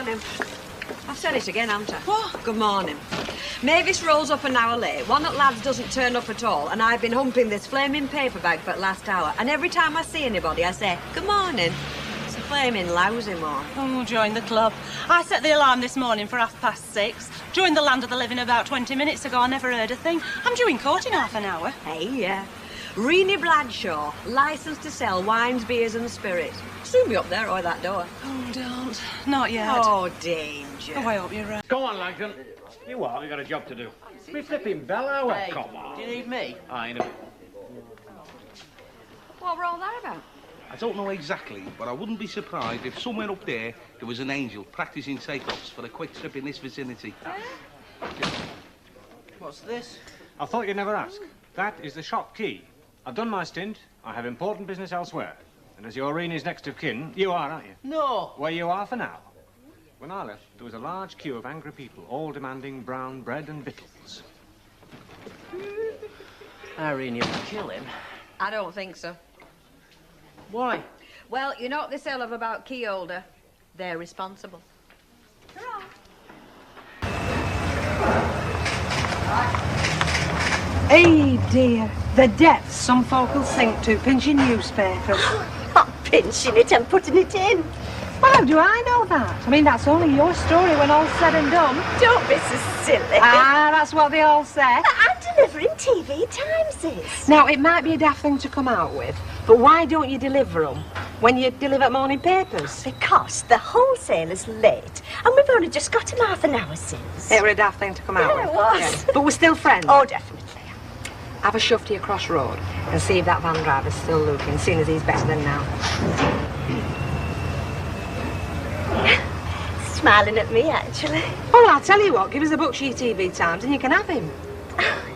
morning. I've said it again, haven't I? What? Good morning. Mavis rolls up an hour late, one of the lads doesn't turn up at all, and I've been humping this flaming paper bag for the last hour, and every time I see anybody, I say, good morning. It's a flaming lousy morning. Oh, join the club. I set the alarm this morning for 6:30. Joined the land of the living about 20 minutes ago. I never heard a thing. I'm due in court in half an hour. Hey, yeah. Rita Bradshaw, licensed to sell wines, beers and spirits. Soon be up there or that door. Oh, don't. Not yet. Oh, danger. Oh, I hope you're right. Come on, Langton. You what? We got a job to do. We flipping bell hour. Hey, come on. Do you need me? I know. What were all that about? I don't know exactly, but I wouldn't be surprised if somewhere up there was an angel practising takeoffs for a quick trip in this vicinity. What's this? I thought you'd never ask. That is the shop key. I've done my stint. I have important business elsewhere. And as your Rene's next of kin, you are, aren't you? No. Well, you are for now. When I left, there was a large queue of angry people, all demanding brown bread and victuals. Irene, you'll kill him. I don't think so. Why? Well, you know what they say love about key holder? They're responsible. Hey, dear. The depths some folk will sink to pinching newspapers. Not pinching it and putting it in. Well, how do I know that? I mean, that's only your story when all's said and done. Don't be so silly. Ah, that's what they all say. I'm delivering TV Timeses. Now, it might be a daft thing to come out with, but why don't you deliver them when you deliver morning papers? Because the wholesaler's late, and we've only just got him half an hour since. It were a daft thing to come out Yeah, with. it was. But we're still friends. Oh, definitely. Have a shove to your crossroad and see if that van driver's still looking, seeing as he's better than now. Smiling at me, actually. Well, I'll tell you what, give us a Bookshire TV Times and you can have him.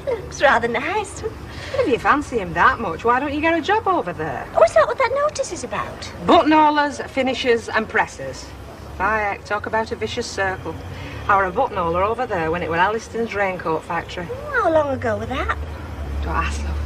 He looks rather nice. If you fancy him that much, why don't you get a job over there? Oh, is that what that notice is about? Buttonholers, finishers and pressers. By talk about a vicious circle. I were a buttonholer over there when it was Alliston's raincoat factory. How long ago was that? Don't ask, love.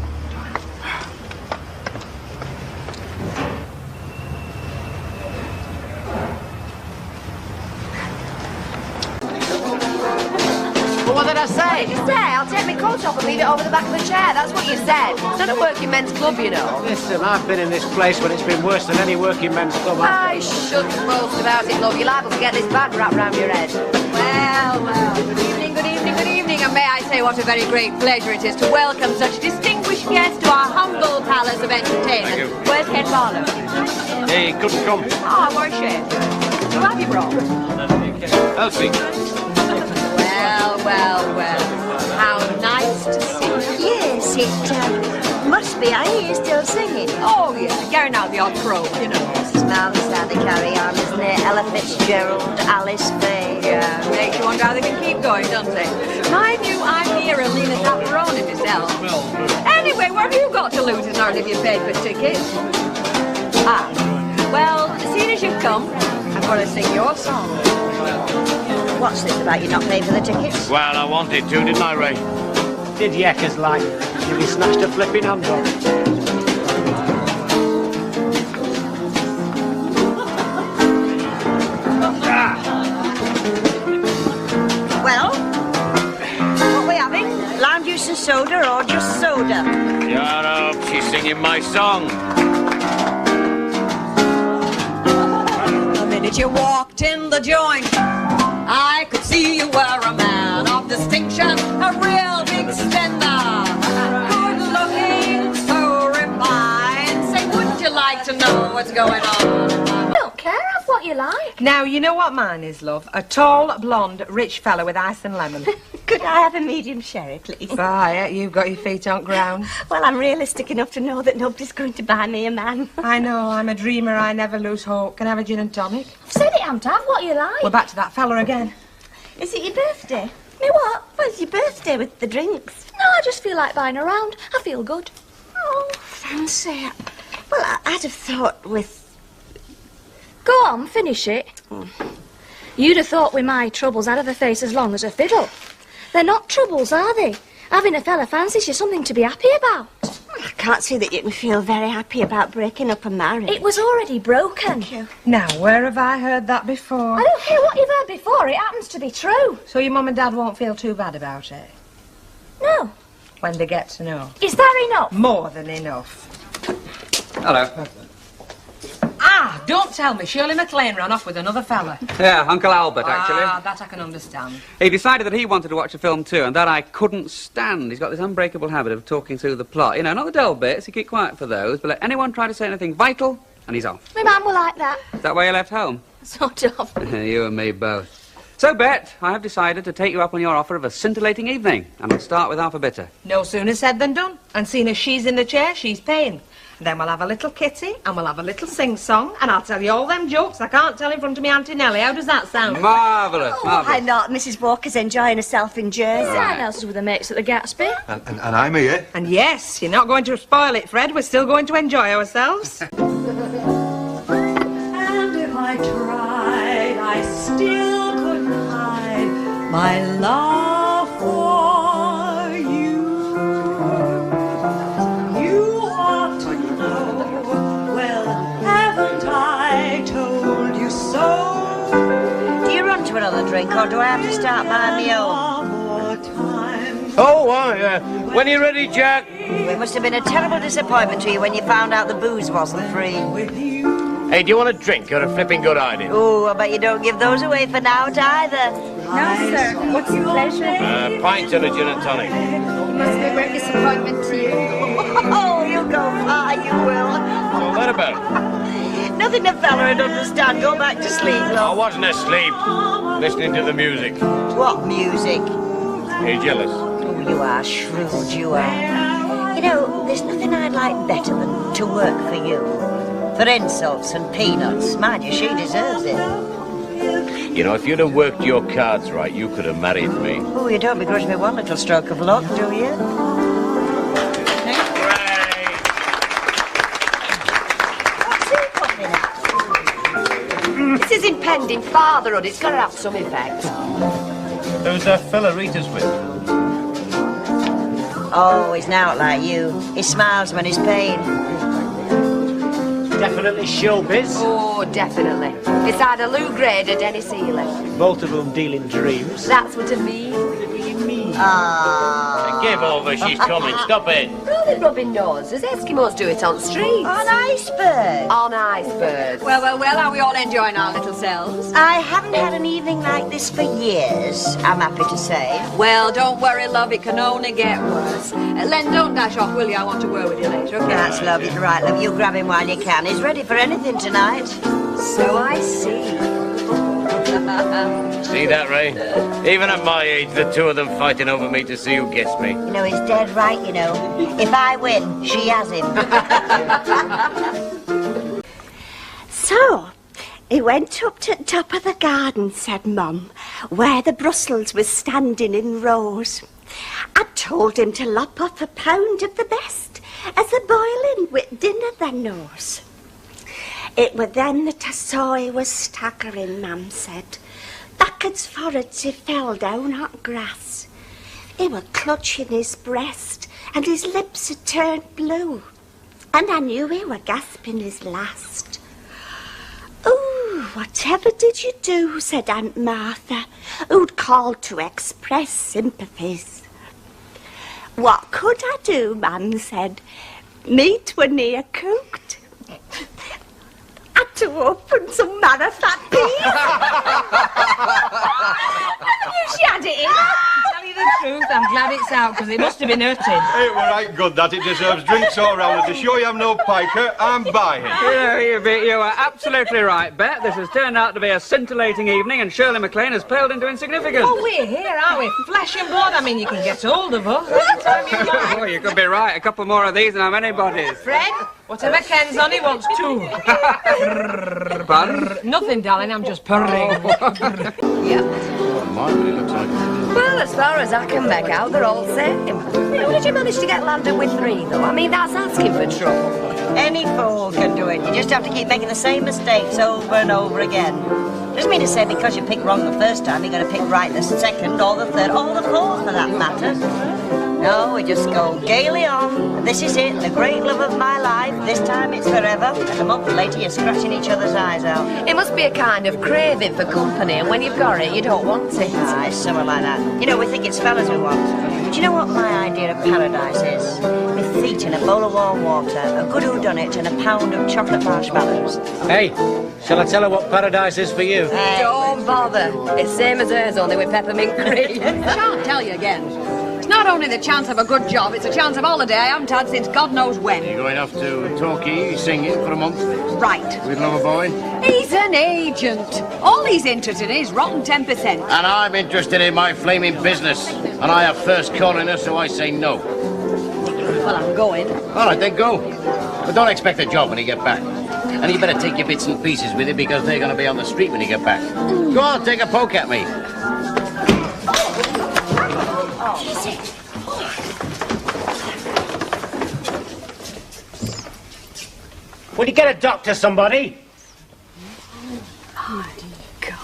Well, what did I say? What did you say? I'll take my coat off and leave it over the back of the chair. That's what you said. It's not a working men's club, you know. Listen, I've been in this place when it's been worse than any working men's club. I shouldn't boast about it, love. You're liable to get this bag wrapped round your head. Well. Good evening, good evening, good evening. And may I say what a very great pleasure it is to welcome such distinguished guests to our humble palace of entertainment. Where's Ken Barlow? Hey, couldn't come. Oh, what a shame. Who have you brought? Elsie. Well. How nice to see you. Yes, it must be. I hear you still singing. Oh, yeah, carrying out the odd crow, you know. Mrs. Mavis, how they carry on, isn't it? Ella Fitzgerald, Alice Faye. Yeah, makes you wonder how they can keep going, doesn't it? Mind you, I'm here at Lena Zapparoni myself. Anyway, what have you got to lose in order if you paid for tickets? Ah, well, seeing as you've come, I'm going to sing your song. What's this about you not paying for the tickets? Well, I wanted to, didn't I, Ray? Did Yeckers like? You snatched a flipping hand off. Well, what are we having? Lime juice and soda or just soda? Shut up, she's singing my song. The minute you walked in the joint, I could see you were a man of distinction, a real big spender. Good looking, so refined. Say, wouldn't you like to know what's going on? I don't care, have what you like. Now, you know what mine is, love? A tall, blonde, rich fella with ice and lemon. Could I have a medium sherry, please? Right, you've got your feet on ground. Well, I'm realistic enough to know that nobody's going to buy me a man. I know, I'm a dreamer, I never lose hope. Can I have a gin and tonic? I've said it, Aunt, have what you like. We're back to that fella again. Is it your birthday? Me what? Well, it's your birthday with the drinks. No, I just feel like buying a round. I feel good. Oh, fancy. Well, I'd have thought with... Go on, finish it. You'd have thought with my troubles I'd have a face as long as a fiddle. They're not troubles, are they? Having a fella fancies you something to be happy about. I can't see that you can feel very happy about breaking up a marriage. It was already broken. Thank you. Now, where have I heard that before? I don't care what you've heard before. It happens to be true. So your mum and dad won't feel too bad about it? No. When they get to know? Is that enough? More than enough. Hello. Ah, don't tell me. Shirley MacLaine ran off with another fella. Yeah, Uncle Albert, actually. Ah, that I can understand. He decided that he wanted to watch a film too, and that I couldn't stand. He's got this unbreakable habit of talking through the plot. You know, not the dull bits, he keep quiet for those, but let anyone try to say anything vital, and he's off. My mum were like that. Is that why you left home? Sort of. You and me both. So, Bet, I have decided to take you up on your offer of a scintillating evening, and I'll start with half a bitter. No sooner said than done. And seeing as she's in the chair, she's paying. Then we'll have a little kitty, and we'll have a little sing-song, and I'll tell you all them jokes I can't tell in front of me Auntie Nellie. How does that sound? Marvellous, marvellous. Why not? Mrs. Walker's enjoying herself in Jersey. Someone else is with the mates at the Gatsby. And I'm here. And yes, you're not going to spoil it, Fred. We're still going to enjoy ourselves. And if I tried, I still couldn't hide my love for you. You ought to know, well, haven't I told you so? Do you run to another drink, or do I have to start buying my own? Oh, why, when you're ready, Jack. It must have been a terrible disappointment to you when you found out the booze wasn't free. Hey, do you want a drink or a flipping good idea? Oh, I bet you don't give those away for now either. No, sir. What's your pleasure? Pint and a gin and tonic. It must be a great disappointment to you. Oh, you'll go far, you will. So what about it? Nothing a fella would understand. Go back to sleep, I love. wasn't asleep. Listening to the music. What music? Are you jealous? Oh, you are shrewd, you are. You know, there's nothing I'd like better than to work for you. For insults and peanuts. Mind you, she deserves it. You know, if you'd have worked your cards right, you could have married me. Oh, you don't begrudge me one little stroke of luck, do you? What's he puffing at? This is impending fatherhood. It's got to have some effect. Who's that fella Rita's with? Oh, he's now like you. He smiles when he's paying. Definitely showbiz. Oh, definitely. It's either Lou Grade or Dennis Healy. Both of them dealing dreams. That's what I mean. Ah. Give over, she's coming. Stop it. Rather rubbing noses. Eskimos do it on streets. On iceberg. On icebergs. Well, are we all enjoying our little selves? I haven't had an evening like this for years, I'm happy to say. Well, don't worry, love. It can only get worse. Len, don't dash off, will you? I want to word with you later, okay? That's lovely. Right, love, you grab him while you can. He's ready for anything tonight. So I see. See that, Ray? Even at my age, the two of them fighting over me to see who gets me. You know, he's dead right, you know. If I win, she has him. So, he went up to the top of the garden, said Mum, where the Brussels was standing in rows. I told him to lop off a pound of the best, as a boiling with dinner they knows. It were then that I saw he was staggering, Mum said. Backwards forwards he fell down on grass. He were clutching his breast, and his lips had turned blue. And I knew he were gasping his last. "Oh, whatever did you do?" said Aunt Martha, who'd called to express sympathies. "What could I do?" Mum said. "Meat were near cooked. Had to open some marrow fat peas." She had it in. To tell you the truth, I'm glad it's out, because it must have been hurting. It were right good that it deserves drinks all round. And to show you I'm no piker, I'm buying. You are absolutely right, Bet. This has turned out to be a scintillating evening, and Shirley MacLaine has paled into insignificance. Oh, we're here, aren't we? Flesh and blood. I mean, you can get hold of us anytime you like. Oh, you could be right. A couple more of these and I'm anybody's. Fred, whatever Ken's on, he wants two. Pardon? Nothing, darling, I'm just purring. Well, as far as I can make out, they're all same. How did you manage to get landed with three, though? I mean, that's asking for trouble. Any fool can do it. You just have to keep making the same mistakes over and over again. Doesn't mean to say because you pick wrong the first time, you're going to pick right the second or the third or the fourth, for that matter. No, we just go gaily on. This is it, the great love of my life. This time it's forever. And a month later, you're scratching each other's eyes out. It must be a kind of craving for company, and when you've got it, you don't want it. Ah, it's something like that. You know, we think it's fellas we want. Do you know what my idea of paradise is? With feet in a bowl of warm water, a good whodunit, and a pound of chocolate marshmallows. Hey, shall I tell her what paradise is for you? Don't bother. It's same as hers, only with peppermint cream. Shan't tell you again. It's not only the chance of a good job, it's a chance of holiday I haven't had since God knows when. You're going off to Torquay singing for a month? Right. With Lover Boy? He's an agent. All he's interested in is rotten 10%. And I'm interested in my flaming business. And I have first call in her, so I say no. Well, I'm going. All right, then go. But don't expect a job when you get back. And you better take your bits and pieces with you because they're going to be on the street when you get back. Go on, take a poke at me. Will you get a doctor, somebody? Oh, God.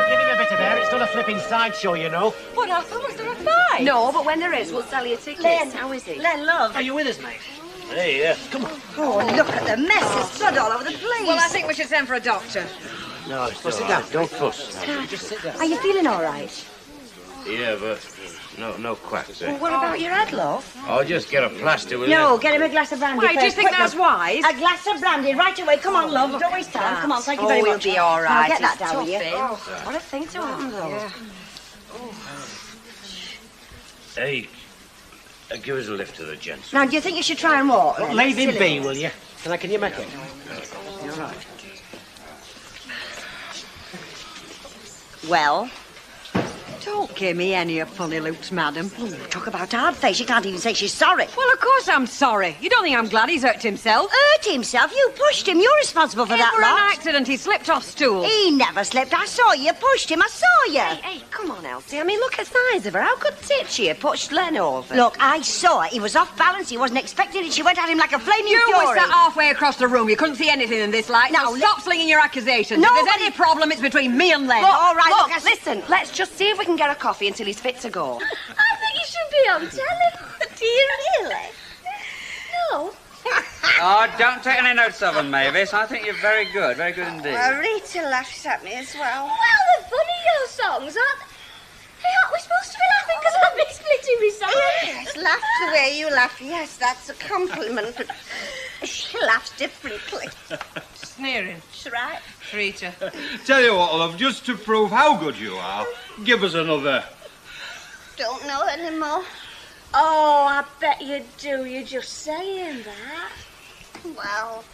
Give him a bit of air. It's not a flipping sideshow, you know. What, Arthur? Was there a fight? No, but when there is, we'll sell you tickets. Len, how is he? Len, love. Are you with us, mate? Hey, yeah. Come on. Oh, look at the mess. There's blood all over the place. Well, I think we should send for a doctor. No, it's all right. Don't fuss. Just sit down. Are you feeling all right? Yeah, but no quacks, eh? Well, what about your head, love? I'll just get a plaster, will No, you? get him a glass of brandy Why, do you first. think Quick, that's love. wise? A glass of brandy, right away. Come on, love. Don't waste time. Come on, thank you very much. We'll be all right. Now, get that It's down, will you? tough, Oh, what a thing to happen, though. Yeah. Hey, give us a lift to the gents. Now, do you think you should try and walk? then? Leave him Silly. be, will you? Can you make it? You're right. Well? Don't give me any of funny looks, madam. Oh, talk about hard face. She can't even say she's sorry. Well, of course I'm sorry. You don't think I'm glad he's hurt himself? Hurt himself? You pushed him. You're responsible for that For lot. an accident, he slipped off stool. He never slipped. I saw you. Pushed him. I saw you. Hey, come on, Elsie. I mean, look at the size of her. How could she have pushed Len over? Look, I saw her. He was off balance. He wasn't expecting it. She went at him like a flaming You fury. were sat halfway across the room. You couldn't see anything in this light. Now, stop slinging your accusations. If there's any problem, it's between me and Len. All right, Look, look, listen, let's just see if we can get a coffee until he's fit to go. I think you should be on telly. Do you really? No. Oh, don't take any notes of them, Mavis. I think you're very good indeed. Rita laughs at me as well. Well, they're funny, your songs, aren't they? Hey, aren't we supposed to be laughing because I've been splitting my song? Yes, laugh the way you laugh. Yes, that's a compliment. But she laughs differently. Sneering. That's right. Rita. Tell you what, love, just to prove how good you are, give us another. Don't know anymore. Oh, I bet you do. You're just saying that. Well,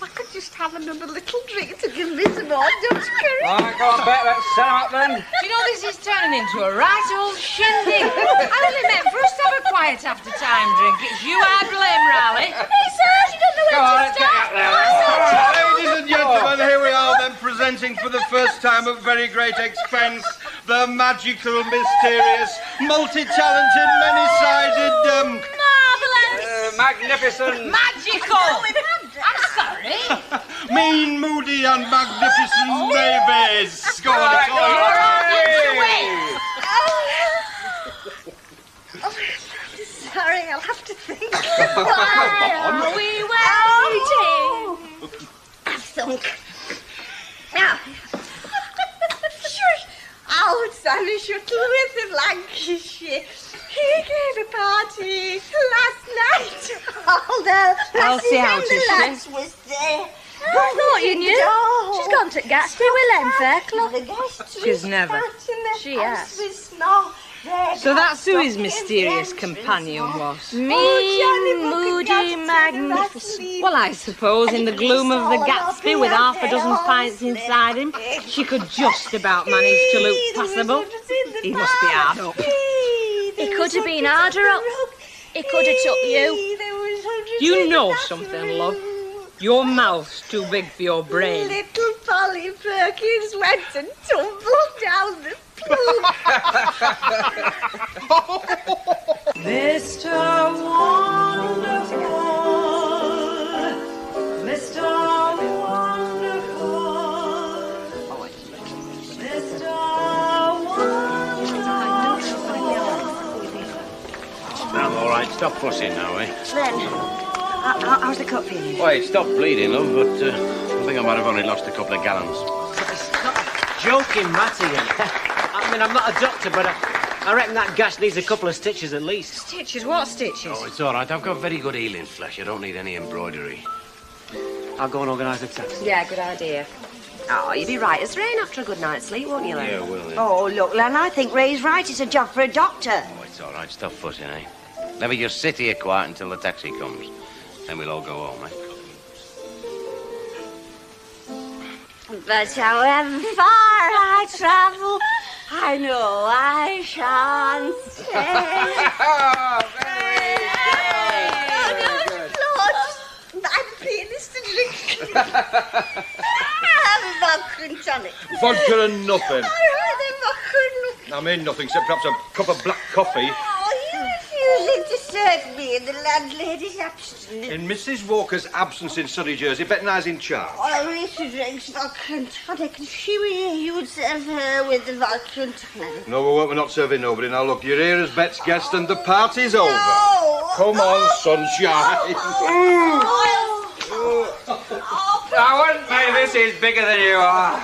I could just have another little drink to give me some more, don't you, Kerry? All right, go on, Bet. Let's set 'em up then. Do you know this is turning into a right old shindig? I only meant for us to have a quiet after time drink. It's you I blame, Riley. Hey, sir, you don't know Go where on, to let's get start. out there. Ladies and gentlemen, here we are then presenting for the first time at very great expense the magical, mysterious, multi-talented, many-sided, Marvellous. Magnificent. Magical! I'm sorry. mean, moody and magnificent Mavis. Go on, it's all yours. Sorry, I'll have to think. Why are we waiting? I thunk. Now, oh, Sammy Shuttle with the Lancashire. He gave a party last night. All the Elsie, how and is the she? lads was there. I thought you knew. She's gone to Gatsby with Len Fairclough. The guests She's was never. out in the She house has. with snow. They're So that's who his stocking mysterious and companion was. Johnny Mean, Book and moody, Gatsby, magnificent. the Well, I suppose in the gloom of the Gatsby with half a dozen pints inside him, she could just about manage to look passable. He must be hard up. He could have been harder up. He could have took you. You know something, love. Your mouth's too big for your brain. Little Polly Perkins went and tumbled down the Mr. Wonderful, Mr. Wonderful, Mr. I'm all right. Stop fussing now, eh? Len, how's the cut feeling? Why, it stopped bleeding, love, but I think I might have only lost a couple of gallons. It's not a joking matter, you know. I mean, I'm not a doctor, but I reckon that gash needs a couple of stitches at least. Stitches? What stitches? Oh, it's all right. I've got very good healing flesh. I don't need any embroidery. I'll go and organise a taxi. Yeah, good idea. Oh, you'll be right as rain after a good night's sleep, won't you, Len? Yeah, will it? Oh, look, Len, I think Ray's right. It's a job for a doctor. Oh, it's all right. Stop fussing, eh? Let me just sit here quiet until the taxi comes. Then we'll all go home, eh? But however far I travel, I know I shan't stay. I'm a pianist and drink. Have a vodka and tonic. Vodka and nothing. I'd rather vodka and nothing. I mean nothing except perhaps a cup of black coffee. Oh, you refusing to serve me in the landlady's absence. In Mrs. Walker's absence in Surrey, Jersey, Bettenai's in charge. Oh, Rita drinks vodka and tonic, and she were here, you would serve her with the vodka and tonic. No, we won't. We're not serving nobody. Now, look, you're here as Bet's guest and the party's over. No. Come on, sunshine. Mavis is bigger than you are.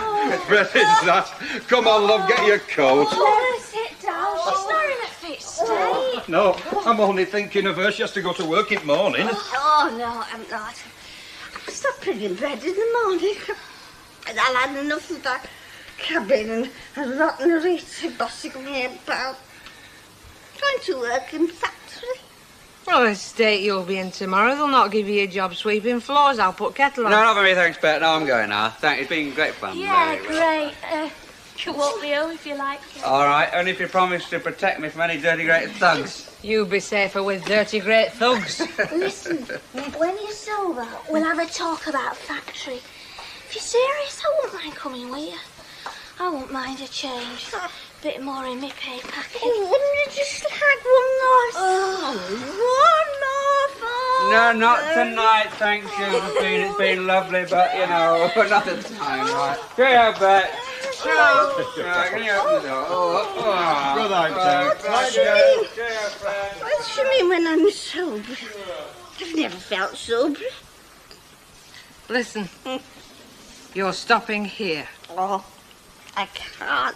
Bet is that. Come on, love, get your coat. Let her sit down. She's not in a fit state. No, I'm only thinking of her. She has to go to work in the morning. Oh, no, I'm not. I'm stopping in bed in the morning. And I'll had enough of that cabin and rotten Rita bossing me about. Going to work in factory. Well, the state you'll be in tomorrow, they'll not give you a job sweeping floors. I'll put kettle on. No, not for me, thanks, Bet. No, I'm going now. Thanks. It's been great fun. Yeah, Very well. great. You walk me home if you like. All right, only if you promise to protect me from any dirty great thugs. You'll be safer with dirty great thugs. Listen, when you're sober, we'll have a talk about factory. If you're serious, I won't mind coming with you. I won't mind a change. Bit more in my pay packet. Oh, wouldn't you just like one more? No, not tonight, thank you. It's been lovely, but, you know, another time, right? Cheerio, Bet. Right, can you open the door? Good night, What do you mean when I'm sober? I've never felt sober. Listen, you're stopping here. Oh, I can't.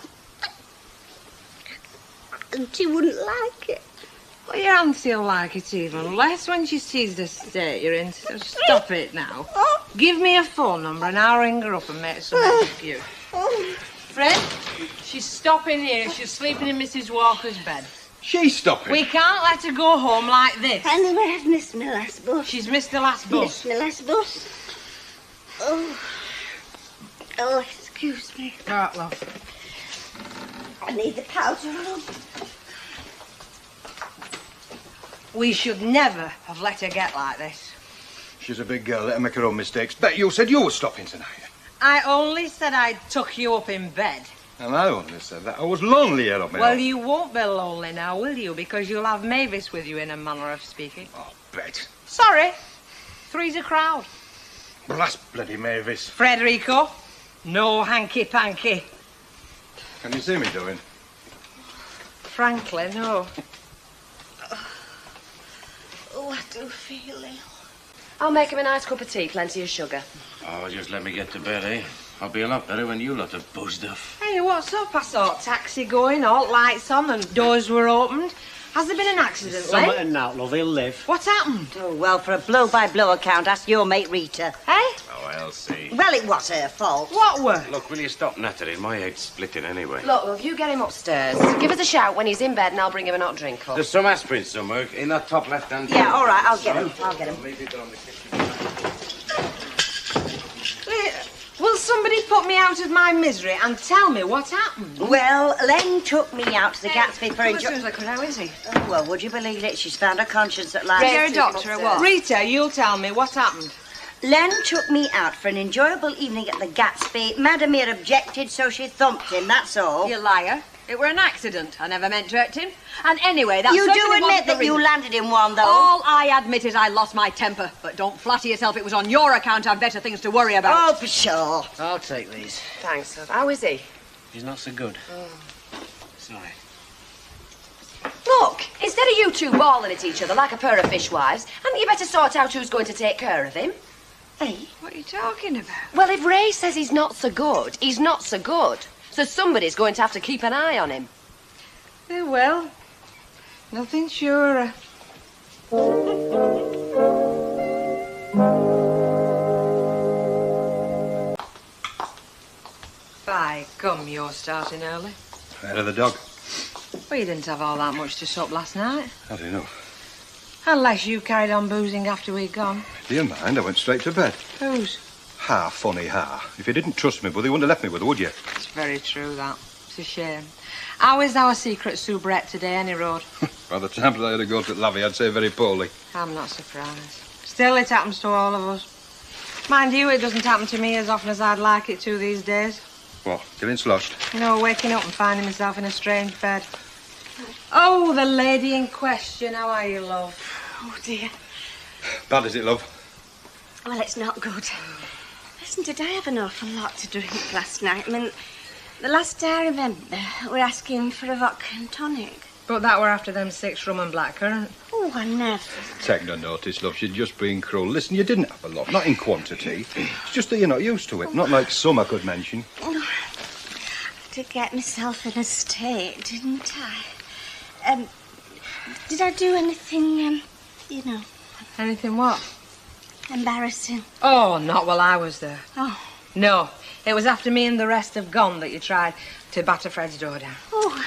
Auntie wouldn't like it. Well, your auntie'll like it even less when she sees the state you're in. So stop it now. Give me a phone number and I'll ring her up and make some of you. Fred, she's stopping here. She's sleeping in Mrs. Walker's bed. She's stopping? We can't let her go home like this. Anyway, I've missed my last bus. She's missed the last bus. Missed my last bus. Oh, excuse me. All right, love. I need the powder room. We should never have let her get like this. She's a big girl. Let her make her own mistakes. Bet, you said you were stopping tonight. I only said I'd tuck you up in bed. And I only said that. I was lonely here up my Well, own. you won't be lonely now, will you? Because you'll have Mavis with you in a manner of speaking. Oh, Bet. Sorry. Three's a crowd. Blast bloody Mavis. Frederico, no hanky-panky. Can you see me doing? Frankly, no. Oh, I do feel ill. I'll make him a nice cup of tea, plenty of sugar. Oh, just let me get to bed, eh? I'll be a lot better when you lot have buzzed off. Hey, what's up? I saw a taxi going, all lights on and doors were opened. Has there been an accident, Summer Len? and out, love, he'll live. What's happened? Oh, well, for a blow-by-blow account, ask your mate Rita. Hey? Oh, I'll see. Well, it was her fault. What were? Look, will you stop nattering? My head's splitting anyway. Look, love, you get him upstairs. Give us a shout when he's in bed and I'll bring him a hot drink up. There's some aspirin somewhere in that top left-hand Yeah, all right, I'll get him. I'll get him. Leave it on the kitchen. Will somebody put me out of my misery and tell me what happened? Well, Len took me out to the Gatsby for As soon as I could, how is he? Oh, well, would you believe it? She's found her conscience at last. Is there a doctor or what? Rita, you'll tell me what happened. Len took me out for an enjoyable evening at the Gatsby. Madamere objected, so she thumped him, that's all. You liar. It were an accident. I never meant to hurt him. And anyway, that's You do admit that you landed in one, though. All I admit is I lost my temper. But don't flatter yourself. It was on your account. I've better things to worry about. Oh, for sure. I'll take these. Thanks, love. How is he? He's not so good. Sorry. Look, instead of you two bawling at each other like a pair of fishwives, hadn't you better sort out who's going to take care of him? Hey, what are you talking about? Well, if Ray says he's not so good, he's not so good. So somebody's going to have to keep an eye on him. They will. Nothing surer. By gum, you're starting early. Ahead of the dog. Well, you didn't have all that much to sup last night. How do you know? Unless you carried on boozing after we'd gone. Do you mind? I went straight to bed. Whose? Ha, funny ha. If you didn't trust me, brother, you wouldn't have left me with her, would you? It's very true, that. It's a shame. How is our secret soubrette today, any road? By the time that I had to go to Lavy, I'd say very poorly. I'm not surprised. Still, it happens to all of us. Mind you, it doesn't happen to me as often as I'd like it to these days. What, getting sloshed? You know, waking up and finding myself in a strange bed. Oh, the lady in question. How are you, love? Oh, dear. Bad is it, love? Well, it's not good. Listen, did I have an awful lot to drink last night? I mean, the last I remember, we're asking for a vodka and tonic. But that were after them 6 rum and blackcurrant. Oh, I never. Take no notice, love. She's just being cruel. Listen, you didn't have a lot, not in quantity. It's just that you're not used to it. Not like some I could mention. Oh, to get myself in a state, didn't I? Did I do anything, you know? Anything what? Embarrassing. Oh, not while I was there. Oh. No, it was after me and the rest have gone that you tried to batter Fred's door down. Oh.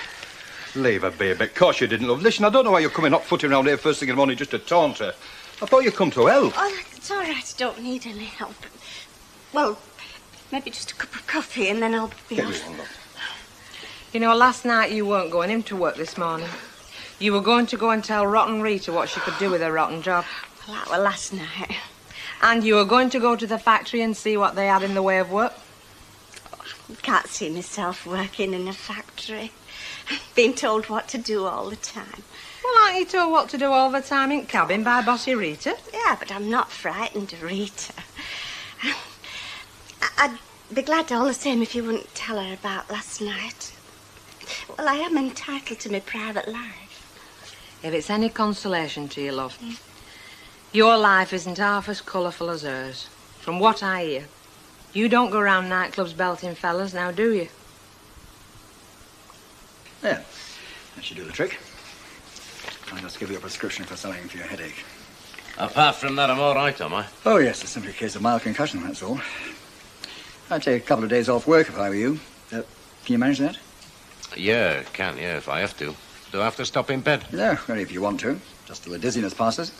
Leave her be a bit. Of course you didn't, love. Listen, I don't know why you're coming hot-footed around here first thing in the morning just to taunt her. I thought you'd come to help. Oh, it's all right. I don't need any help. Well, maybe just a cup of coffee and then I'll be Get off. me one, love. You know, last night you weren't going into work this morning. You were going to go and tell rotten Rita what she could do with her rotten job. Well, that was last night. And you were going to go to the factory and see what they had in the way of work. I can't see myself working in a factory. Being told what to do all the time. Well, aren't you told what to do all the time in cabin by bossy Rita? Yeah, but I'm not frightened of Rita. I'd be glad all the same if you wouldn't tell her about last night. Well, I am entitled to my private life. If it's any consolation to you, love, your life isn't half as colourful as hers. From what I hear, you don't go round nightclubs belting fellas now, do you? Yeah, that should do the trick. I must give you a prescription for something for your headache. Apart from that, I'm all right, am I? Oh, yes, it's simply a case of mild concussion, that's all. I'd take a couple of days off work if I were you. Can you manage that? Yeah, can, yeah, if I have to. Do I have to stop in bed? No, only if you want to, just till the dizziness passes.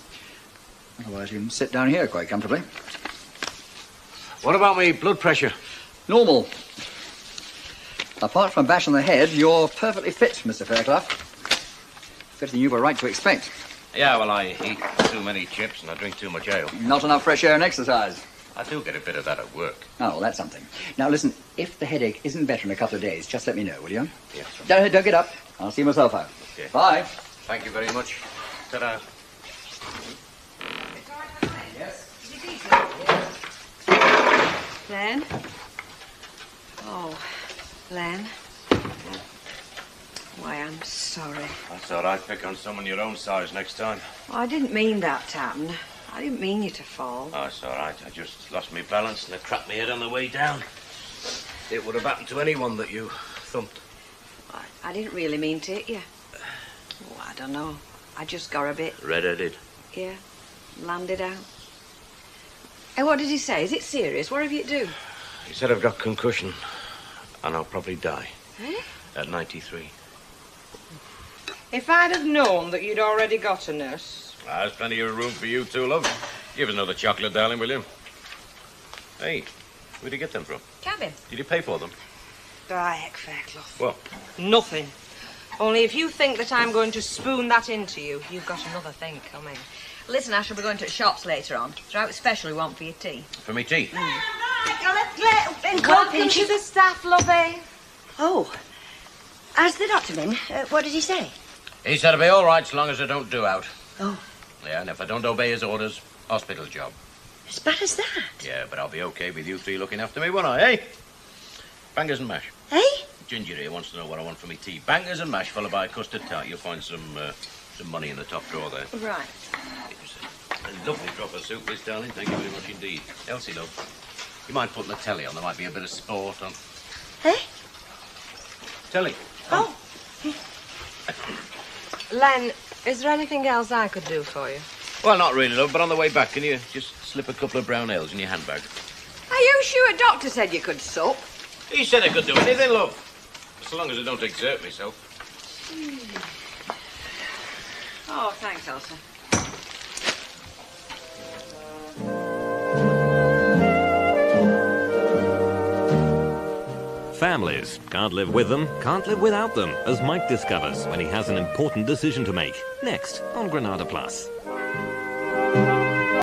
Otherwise, you can sit down here quite comfortably. What about me blood pressure? Normal. Apart from a bash on the head, you're perfectly fit, Mr. Fairclough. Fitting you've a right to expect. Yeah, well, I eat too many chips and I drink too much ale. Not enough fresh air and exercise. I do get a bit of that at work. Oh, well, that's something. Now, listen, if the headache isn't better in a couple of days, just let me know, will you? Yes. Don't get up. I'll see myself out. Okay. Bye. Thank you very much. Ta-da. Len? Oh, Len. Why, I'm sorry. That's all right. Pick on someone your own size next time. Well, I didn't mean that to happen. I didn't mean you to fall. Oh, it's all right. I just lost my balance and I cracked my head on the way down. It would have happened to anyone that you thumped. I didn't really mean to hit you. Oh, I don't know. I just got a bit... Red-headed. Yeah, landed out. Hey, what did he say? Is it serious? What have you do? He said I've got concussion and I'll probably die. Eh? At 93. If I'd have known that you'd already got a nurse... There's plenty of room for you too, love. Give us another chocolate, darling, will you? Hey, where'd you get them from? Cabin. Did you pay for them? Heck, Fairclough. What? Nothing. Only if you think that I'm going to spoon that into you, you've got another thing coming. Listen, I shall be going to the shops later on. Try what special you want for your tea. For me tea? Welcome to the staff, lovey. Oh, has the doctor been? What did he say? He said it'll be all right so long as I don't do out. Oh. Yeah, and if I don't obey his orders, hospital job. As bad as that? Yeah, but I'll be okay with you three looking after me, won't I, eh? Bangers and mash. Eh? Ginger here wants to know what I want for my tea. Bangers and mash followed by a custard tart. You'll find some money in the top drawer there. Right. A lovely drop of soup, this, darling. Thank you very much indeed. Elsie, love, you mind putting the telly on? There might be a bit of sport on. Hey? Telly. Oh. Len, is there anything else I could do for you? Well, not really, love, but on the way back, can you just slip a couple of brown ales in your handbag? Are you sure Doctor said you could sup? He said I could do anything, love. So long as I don't exert myself. Oh, thanks, Elsa. Families can't live with them, can't live without them, as Mike discovers when he has an important decision to make. Next on Granada Plus.